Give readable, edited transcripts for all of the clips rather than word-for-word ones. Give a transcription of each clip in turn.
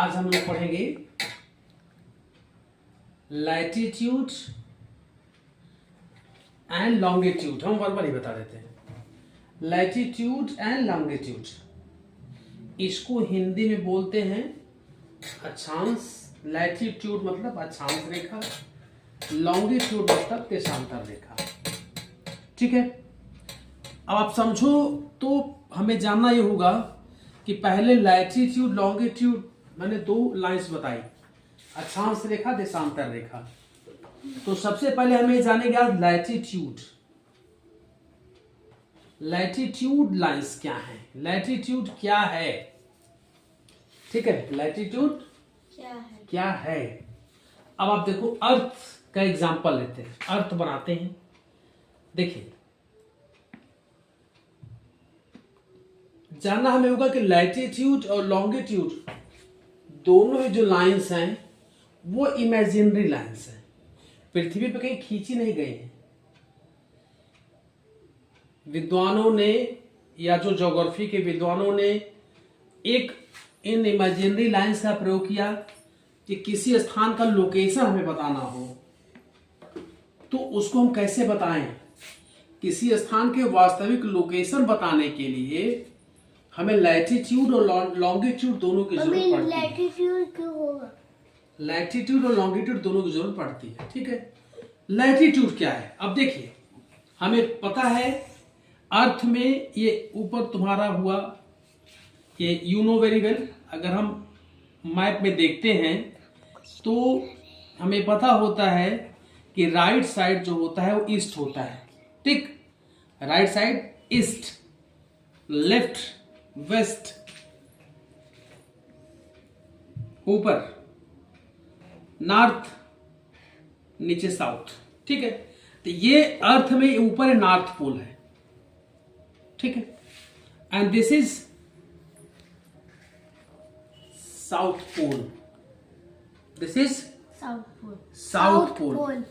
आज हम लोग पढ़ेंगे लैटिट्यूड एंड लॉन्गिट्यूड। हम वर्बल ही बता देते हैं। लैटिट्यूड एंड लॉन्गिट्यूड, इसको हिंदी में बोलते हैं अक्षांश। लैटिट्यूड मतलब अक्षांश रेखा, लॉन्गिट्यूड मतलब देशांतर रेखा। ठीक है, अब आप समझो तो हमें जानना ये होगा कि पहले लैटिट्यूड लॉन्गिट्यूड मैंने दो लाइंस बताई, अक्षांश रेखा देशांतर रेखा। तो सबसे पहले हमें जानेंगे आज लैटिट्यूड। लैटिट्यूड लाइंस क्या है, लैटिट्यूड क्या है। ठीक है, लैटिट्यूड क्या है। अब आप देखो, अर्थ का एग्जांपल लेते हैं, अर्थ बनाते हैं। देखिए, जानना हमें होगा कि लैटिट्यूड और लॉन्गिट्यूड दोनों ही जो लाइंस हैं वो इमेजिनरी लाइंस हैं, पृथ्वी पे कहीं खींची नहीं गई हैं। विद्वानों ने या जो ज्योग्राफी के विद्वानों ने एक इन इमेजिनरी लाइंस का प्रयोग किया कि किसी स्थान का लोकेशन हमें बताना हो तो उसको हम कैसे बताएं। किसी स्थान के वास्तविक लोकेशन बताने के लिए हमें लैटिट्यूड और लॉन्गिट्यूड दोनों की जरूरत पड़ती है। लैटिट्यूड क्यों होगा? लैटिट्यूड और लॉन्गिट्यूड दोनों की जरूरत पड़ती है। ठीक है, लैटिट्यूड क्या है। अब देखिए, हमें पता है अर्थ में ये ऊपर तुम्हारा हुआ, ये यू नो वेरी वेल। अगर हम मैप में देखते हैं तो हमें पता होता है कि राइट साइड जो होता है वो ईस्ट होता है। ठीक, right side east, left west, ऊपर नॉर्थ, नीचे साउथ। ठीक है, तो ये अर्थ में ऊपर नॉर्थ पोल है। ठीक है, and this is south pole. This is south pole.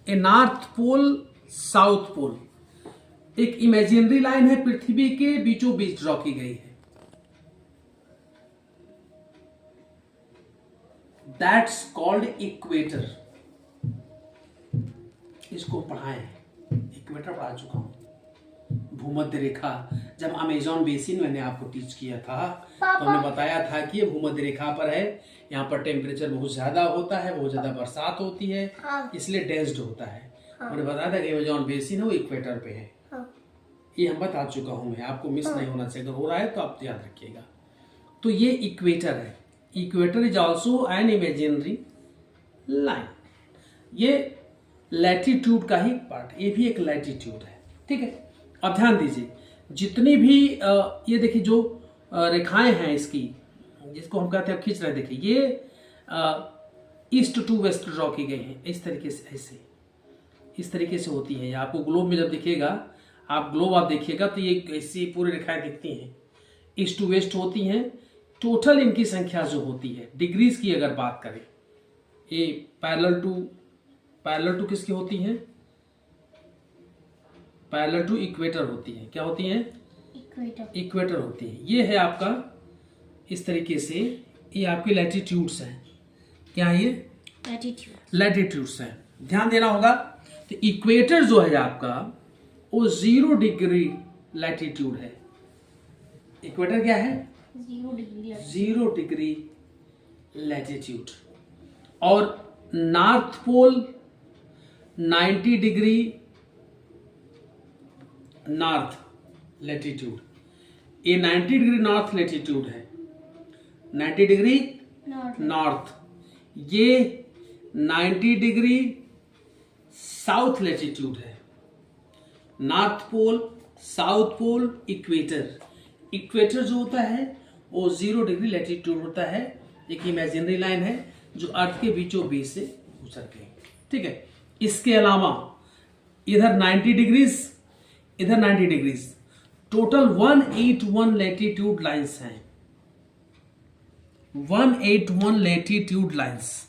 A north pole, south pole एक इमेजिनरी लाइन है, पृथ्वी के बीचों बीच ड्रॉ की गई है। That's called equator. इसको पढ़ाए हैं, इक्वेटर पढ़ा चुका हूं। भूमध्य रेखा, जब अमेजॉन बेसिन मैंने आपको टीच किया था तो हमने बताया था कि ये भूमध्य रेखा पर है। यहाँ पर टेम्परेचर बहुत ज्यादा होता है, बहुत ज्यादा बरसात होती है, इसलिए डेंस्ड होता है। हमने बताया था कि अमेजॉन बेसिन है वो इक्वेटर पे है। ये हम बता चुका हूं, मैं आपको मिस नहीं होना चाहिए। अगर हो रहा है तो आप याद रखिएगा। तो ये इक्वेटर है। Equator is also an imaginary line. ये लैटिट्यूड का ही पार्ट, ये भी एक लैटिट्यूड है। ठीक है, अब ध्यान दीजिए, जितनी भी ये देखिए जो रेखाएं हैं इसकी, जिसको हम कहते हैं खींच रहे हैं, देखिए ये ईस्ट टू वेस्ट ड्रॉ की गई हैं। इस तरीके से, ऐसे इस तरीके से होती है। आपको ग्लोब में जब दिखेगा, आप ग्लोब आप देखिएगा तो ये ऐसी पूरी रेखाएं दिखती हैं, ईस्ट टू वेस्ट होती हैं। टोटल इनकी संख्या जो होती है डिग्रीज की अगर बात करें, ये पैरेलल टू किसकी होती हैं? पैरेलल टू इक्वेटर होती है। क्या होती हैं? इक्वेटर होती है। ये है आपका इस तरीके से, ये आपके लैटिट्यूड्स हैं। क्या ये लैटिट्यूड्स हैं, ध्यान देना होगा। तो इक्वेटर जो है आपका वो 0 डिग्री लैटिट्यूड है। इक्वेटर क्या है? 0 डिग्री लैटिट्यूड। और north pole 90 degree north latitude. ये 90 डिग्री नॉर्थ लैटिट्यूड है, 90 डिग्री नॉर्थ। ये 90 डिग्री साउथ लैटिट्यूड है। North pole, south pole, equator. Equator जो होता है वो 0 डिग्री लैटिट्यूड होता है। एक इमेजिनरी लाइन है जो अर्थ के बीचों बीच से गुजर गई। ठीक है, इसके अलावा इधर 90 डिग्रीज, इधर 90 डिग्रीज, टोटल 181 लैटिट्यूड लाइंस हैं। 181 लैटिट्यूड लाइंस,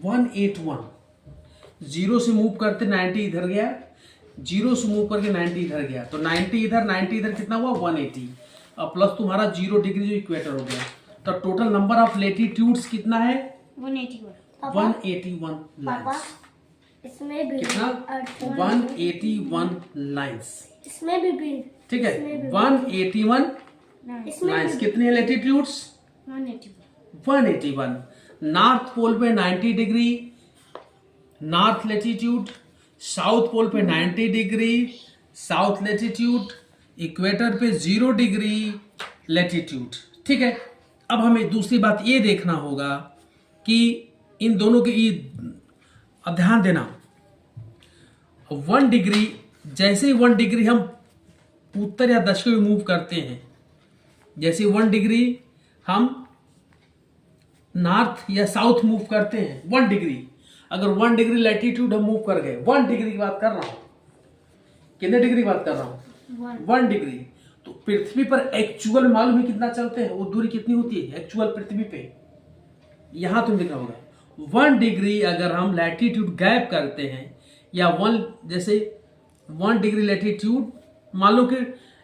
181। 0 से मूव करते 90 इधर गया, 0 से मूव करके 90 इधर गया, तो 90 इधर 90 इधर, कितना हुआ? 180। और प्लस तुम्हारा 0 डिग्री जो इक्वेटर हो गया, तो टोटल नंबर ऑफ लेटीट्यूड्स कितना है? 181 लाइन्स। इसमें भी कितना? 181 लाइन्स। इसमें भी ठीक है, 181 लाइन्स। कितनी है लेटीट्यूड्स? 181। नॉर्थ पोल पे 90 degree north latitude, south pole पे 90 डिग्री साउथ लेटीट्यूड, इक्वेटर पे 0 डिग्री लेटीट्यूड। ठीक है, अब हमें दूसरी बात ये देखना होगा कि इन दोनों के अब ध्यान देना, 1 डिग्री, जैसे ही 1 डिग्री हम उत्तर या दक्षिण में मूव करते हैं, जैसे 1 डिग्री हम नॉर्थ या साउथ मूव करते हैं, 1 डिग्री, अगर 1 डिग्री लैटिट्यूड हम मूव कर गए, 1 डिग्री की बात कर रहा हूं, कितने डिग्री की बात कर रहा हूं? 1 डिग्री। तो पृथ्वी पर एक्चुअल मालूम है कितना चलते हैं, वो दूरी कितनी होती है एक्चुअल पृथ्वी पे? यहां तुम लिखा होगा 1 डिग्री अगर हम लैटिट्यूड गैप करते हैं, या 1 जैसे 1 डिग्री लैटिट्यूड, मान लो कि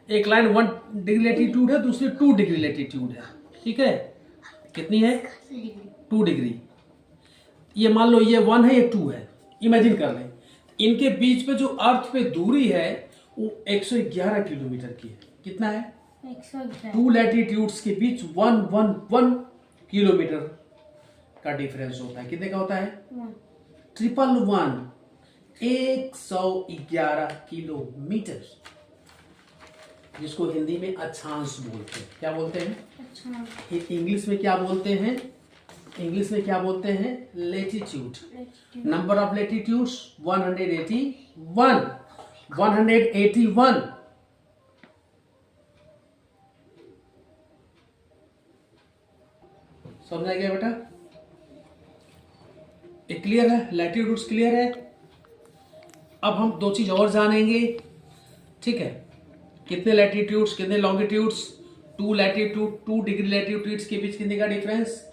एक लाइन 1 डिग्री लैटिट्यूड है, दूसरी 2 डिग्री लैटिट्यूड है। ठीक है, कितनी है? 2 डिग्री। ये मान लो ये 1 है, ये 2 है, इमेजिन कर लें। इनके बीच पे जो अर्थ पे दूरी है वो 111 किलोमीटर की है। कितना है? 111। 2 लैटिट्यूड्स के बीच 111 किलोमीटर का डिफरेंस होता है। कितने का होता है? 111 111 किलोमीटर, जिसको हिंदी में अक्षांश बोलते हैं। क्या बोलते हैं? इंग्लिश में क्या बोलते हैं? इंग्लिश में क्या बोलते हैं? लेटीट्यूड। Number of latitudes 181। 181। समझ आ गया बेटा? ये क्लियर है? लैटिट्यूड्स क्लियर है? अब हम 2 चीज और जानेंगे। ठीक है, कितने लैटिट्यूड्स, कितने लॉन्गिट्यूड्स? 2 लैटिट्यूड 2 डिग्री लैटिट्यूड्स के बीच कितने का डिफरेंस?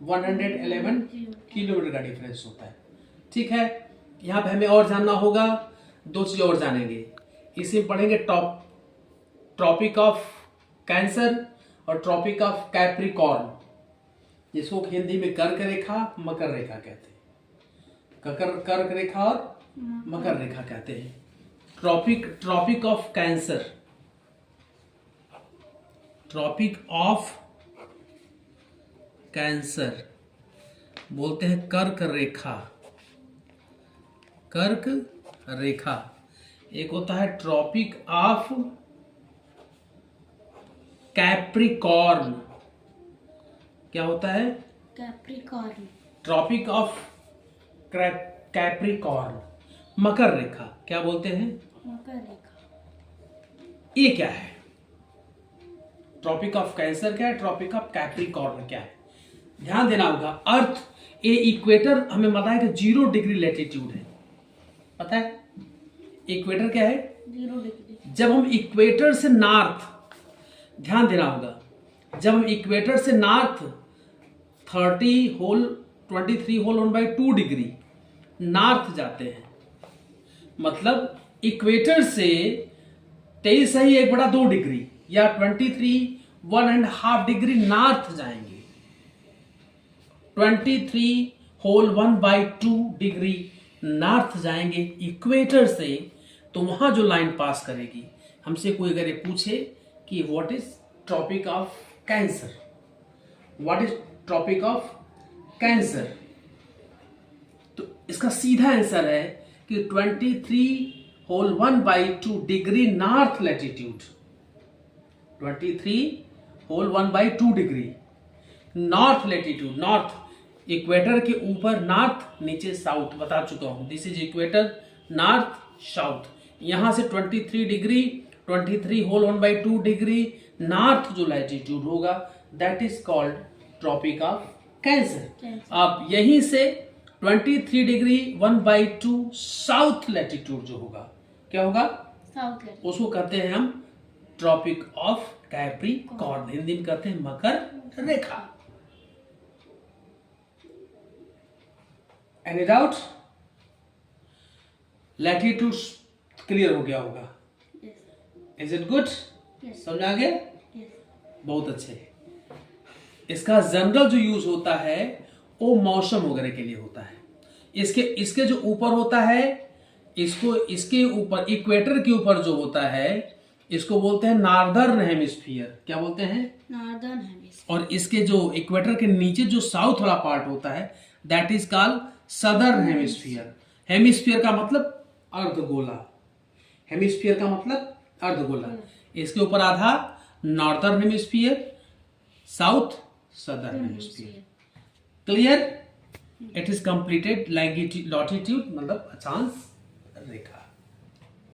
111 किलोमीटर का डिफरेंस होता है। ठीक है, यहां पे हमें और जानना होगा, 2 चीज और जानेंगे। इसी में पढ़ेंगे ट्रॉपिक ऑफ कैंसर और ट्रॉपिक ऑफ कैप्रिकॉर्न, जिसको हिंदी में कर्क रेखा मकर रेखा कहते हैं। कर्क रेखा और मकर रेखा कहते हैं। Tropic of cancer, tropic of cancer बोलते हैं कर्क रेखा। कर्क रेखा। एक होता है ट्रॉपिक ऑफ कैप्रिकॉर्न। क्या होता है? कैप्रिकॉर्न। ट्रॉपिक ऑफ कैप्रिकॉर्न, मकर रेखा। क्या बोलते हैं? मकर रेखा। ये क्या है? ट्रॉपिक ऑफ कैंसर क्या है? ट्रॉपिक ऑफ कैप्रिकॉर्न क्या है? ध्यान देना होगा। अर्थ ए इक्वेटर हमें पता है कि 0 डिग्री लैटिट्यूड है, पता है? इक्वेटर क्या है? 0 डिग्री। जब हम इक्वेटर से नॉर्थ, ध्यान देना होगा, जब हम इक्वेटर से नॉर्थ 23 होल 1/2 डिग्री नॉर्थ जाते हैं, मतलब इक्वेटर से 23 ही 1/2 डिग्री या 23 1.5 डिग्री नॉर्थ जाएंगे। 23 होल 1/2 डिग्री नॉर्थ जाएंगे इक्वेटर से, तो वहां जो लाइन पास करेगी, हमसे कोई अगर ये पूछे कि what is tropic of cancer, what is tropic of cancer, तो इसका सीधा आंसर है कि 23 whole 1/2 degree north latitude, 23 whole 1/2 degree north latitude. North equator के ऊपर नॉर्थ, नीचे साउथ, बता चुका हूं। This is equator, north south. यहां से 23 डिग्री 23 होल 1/2 डिग्री नॉर्थ जो लैटिट्यूड होगा, that is called tropic of cancer. अब यहीं से 23 डिग्री 1/2 साउथ लैटिट्यूड जो होगा, क्या होगा? साउथ। उसको कहते हैं हम ट्रॉपिक ऑफ कैप्रिकॉर्न, हिंदी में कहते हैं मकर रेखा। Any doubt? लैटिट्यूड क्लियर हो गया होगा? Is it good? समझ आ गया? बहुत अच्छे। इसका जनरल जो यूज होता है वो मौसम वगैरह के लिए होता है। इसके जो ऊपर होता है, इसके ऊपर इक्वेटर के ऊपर जो होता है इसको बोलते हैं नॉर्दर्न हेमिस्फीयर। क्या बोलते हैं? Northern hemisphere. और इसके जो इक्वेटर के नीचे जो साउथ वाला पार्ट होता है that is called southern hemisphere. Hemisphere का मतलब अर्धगोला। हेमिस्फीयर का मतलब अर्धगोला। इसके ऊपर आधा northern hemisphere, south southern hemisphere. Clear? It is completed latitude मतलब अक्षांश रेखा।